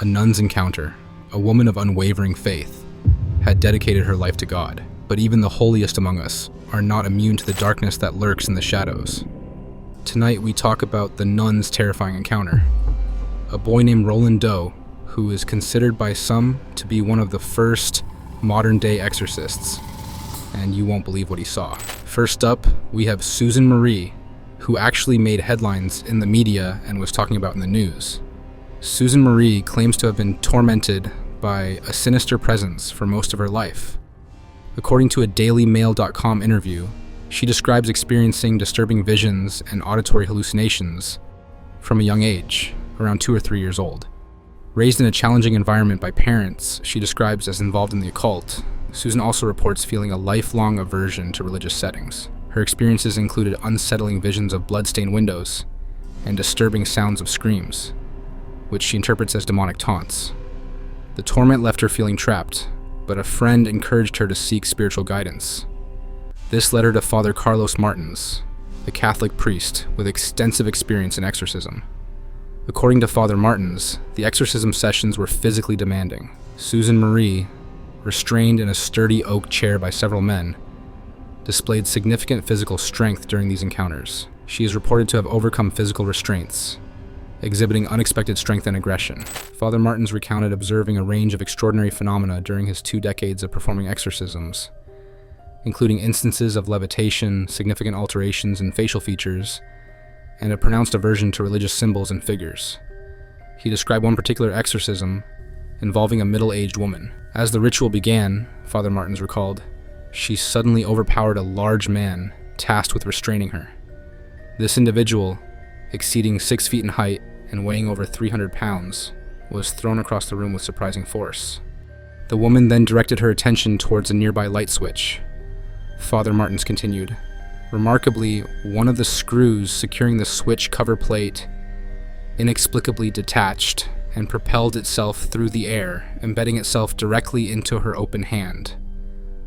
A nun's encounter, a woman of unwavering faith, had dedicated her life to God. But even the holiest among us are not immune to the darkness that lurks in the shadows. Tonight we talk about the nun's terrifying encounter. A boy named Roland Doe, who is considered by some to be one of the first modern-day exorcists. And you won't believe what he saw. First up, we have Susan Marie, who actually made headlines in the media and was talking about in the news. Susan Marie claims to have been tormented by a sinister presence for most of her life. According to a dailymail.com interview, she describes experiencing disturbing visions and auditory hallucinations from a young age, around 2 or 3 years old. Raised in a challenging environment by parents she describes as involved in the occult, Susan also reports feeling a lifelong aversion to religious settings. Her experiences included unsettling visions of blood-stained windows and disturbing sounds of screams, which she interprets as demonic taunts. The torment left her feeling trapped, but a friend encouraged her to seek spiritual guidance. This led her to Father Carlos Martins, a Catholic priest with extensive experience in exorcism. According to Father Martins, the exorcism sessions were physically demanding. Susan Marie, restrained in a sturdy oak chair by several men, displayed significant physical strength during these encounters. She is reported to have overcome physical restraints, exhibiting unexpected strength and aggression. Father Martins recounted observing a range of extraordinary phenomena during his 2 decades of performing exorcisms, including instances of levitation, significant alterations in facial features, and a pronounced aversion to religious symbols and figures. He described one particular exorcism involving a middle-aged woman. As the ritual began, Father Martins recalled, she suddenly overpowered a large man tasked with restraining her. This individual, exceeding 6 feet in height and weighing over 300 pounds, was thrown across the room with surprising force. The woman then directed her attention towards a nearby light switch. Father Martins continued, remarkably, one of the screws securing the switch cover plate inexplicably detached and propelled itself through the air, embedding itself directly into her open hand.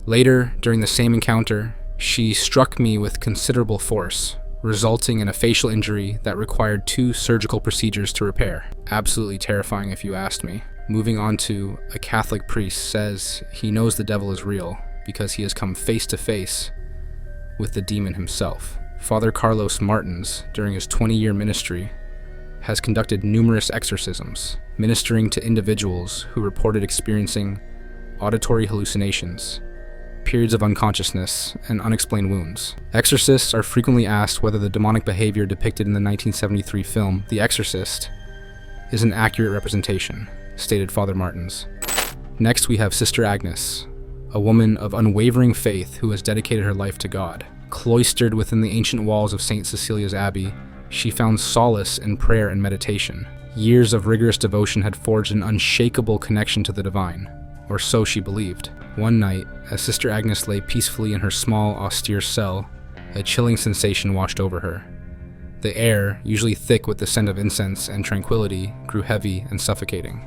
Later, during the same encounter, she struck me with considerable force, resulting in a facial injury that required 2 surgical procedures to repair. Absolutely terrifying if you asked me. Moving on to a Catholic priest says he knows the devil is real because he has come face to face with the demon himself. Father Carlos Martins, during his 20-year ministry, has conducted numerous exorcisms, ministering to individuals who reported experiencing auditory hallucinations, periods of unconsciousness, and unexplained wounds. Exorcists are frequently asked whether the demonic behavior depicted in the 1973 film The Exorcist is an accurate representation, stated Father Martins. Next we have Sister Agnes, a woman of unwavering faith who has dedicated her life to God. Cloistered within the ancient walls of St. Cecilia's Abbey, she found solace in prayer and meditation. Years of rigorous devotion had forged an unshakable connection to the divine, or so she believed. One night, as Sister Agnes lay peacefully in her small, austere cell, a chilling sensation washed over her. The air, usually thick with the scent of incense and tranquility, grew heavy and suffocating.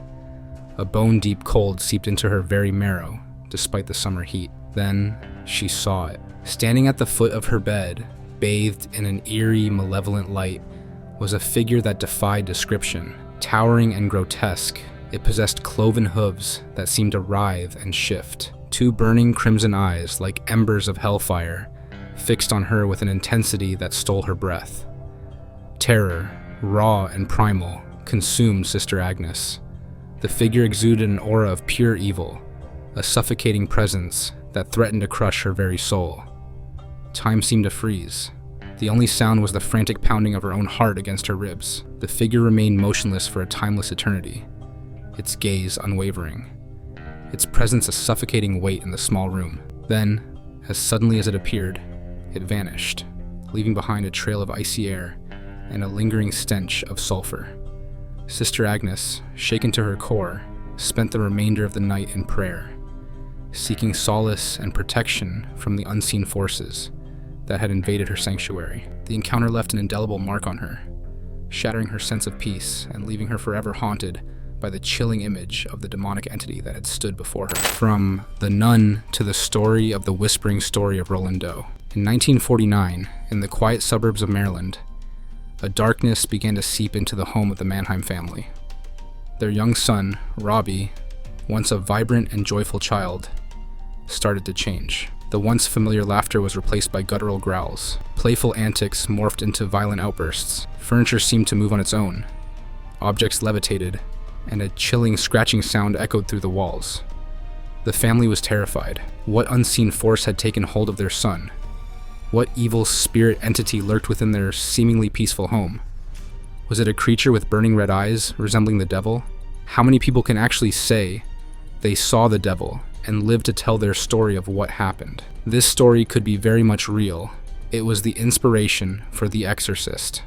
A bone-deep cold seeped into her very marrow, despite the summer heat. Then, she saw it. Standing at the foot of her bed, bathed in an eerie, malevolent light, was a figure that defied description. Towering and grotesque, it possessed cloven hooves that seemed to writhe and shift. 2 burning crimson eyes, like embers of hellfire, fixed on her with an intensity that stole her breath. Terror, raw and primal, consumed Sister Agnes. The figure exuded an aura of pure evil, a suffocating presence that threatened to crush her very soul. Time seemed to freeze. The only sound was the frantic pounding of her own heart against her ribs. The figure remained motionless for a timeless eternity, its gaze unwavering, its presence a suffocating weight in the small room. Then, as suddenly as it appeared, it vanished, leaving behind a trail of icy air and a lingering stench of sulfur. Sister Agnes, shaken to her core, spent the remainder of the night in prayer, seeking solace and protection from the unseen forces that had invaded her sanctuary. The encounter left an indelible mark on her, shattering her sense of peace and leaving her forever haunted by the chilling image of the demonic entity that had stood before her. From the nun to the story of the whispering story of Roland Doe. In 1949, in the quiet suburbs of Maryland, a darkness began to seep into the home of the Mannheim family. Their young son, Robbie, once a vibrant and joyful child, started to change. The once familiar laughter was replaced by guttural growls. Playful antics morphed into violent outbursts. Furniture seemed to move on its own. Objects levitated, and a chilling scratching sound echoed through the walls. The family was terrified. What unseen force had taken hold of their son? What evil spirit entity lurked within their seemingly peaceful home? Was it a creature with burning red eyes, resembling the devil? How many people can actually say they saw the devil and live to tell their story of what happened? This story could be very much real. It was the inspiration for The Exorcist.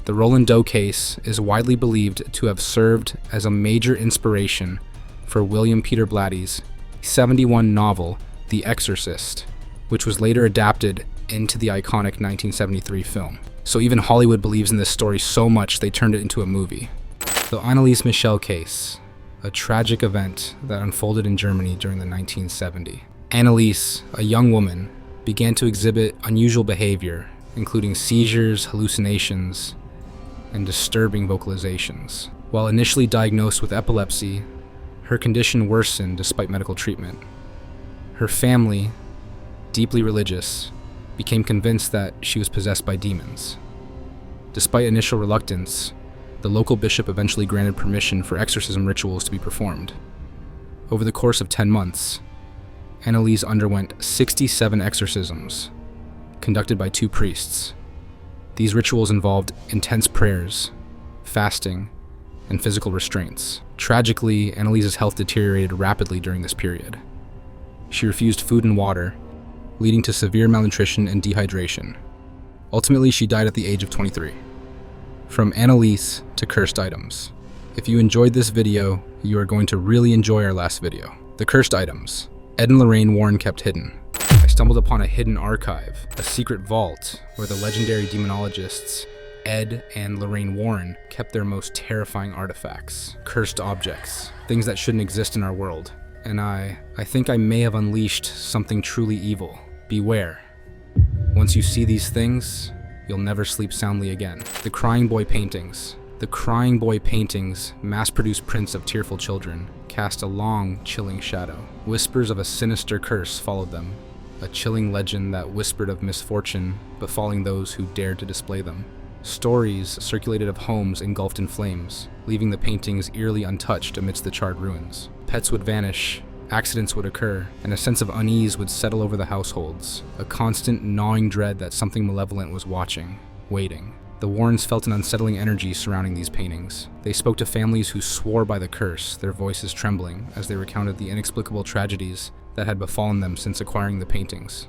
The Roland Doe case is widely believed to have served as a major inspiration for William Peter Blatty's 1971 novel, The Exorcist, which was later adapted into the iconic 1973 film. So even Hollywood believes in this story so much they turned it into a movie. The Anneliese Michel case, a tragic event that unfolded in Germany during the 1970s. Anneliese, a young woman, began to exhibit unusual behavior, including seizures, hallucinations, and disturbing vocalizations. While initially diagnosed with epilepsy, her condition worsened despite medical treatment. Her family, deeply religious, became convinced that she was possessed by demons. Despite initial reluctance, the local bishop eventually granted permission for exorcism rituals to be performed. Over the course of 10 months, Anneliese underwent 67 exorcisms, conducted by 2 priests. These rituals involved intense prayers, fasting, and physical restraints. Tragically, Anneliese's health deteriorated rapidly during this period. She refused food and water, leading to severe malnutrition and dehydration. Ultimately, she died at the age of 23. From Anneliese to cursed items. If you enjoyed this video, you are going to really enjoy our last video. The cursed items. Ed and Lorraine Warren kept hidden. I stumbled upon a hidden archive, a secret vault, where the legendary demonologists Ed and Lorraine Warren kept their most terrifying artifacts, cursed objects, things that shouldn't exist in our world. And I think I may have unleashed something truly evil. Beware. Once you see these things, you'll never sleep soundly again. The Crying Boy paintings. The Crying Boy paintings, mass-produced prints of tearful children, cast a long, chilling shadow. Whispers of a sinister curse followed them, a chilling legend that whispered of misfortune befalling those who dared to display them. Stories circulated of homes engulfed in flames, leaving the paintings eerily untouched amidst the charred ruins. Pets would vanish, accidents would occur, and a sense of unease would settle over the households, a constant gnawing dread that something malevolent was watching, waiting. The Warrens felt an unsettling energy surrounding these paintings. They spoke to families who swore by the curse, their voices trembling as they recounted the inexplicable tragedies that had befallen them since acquiring the paintings.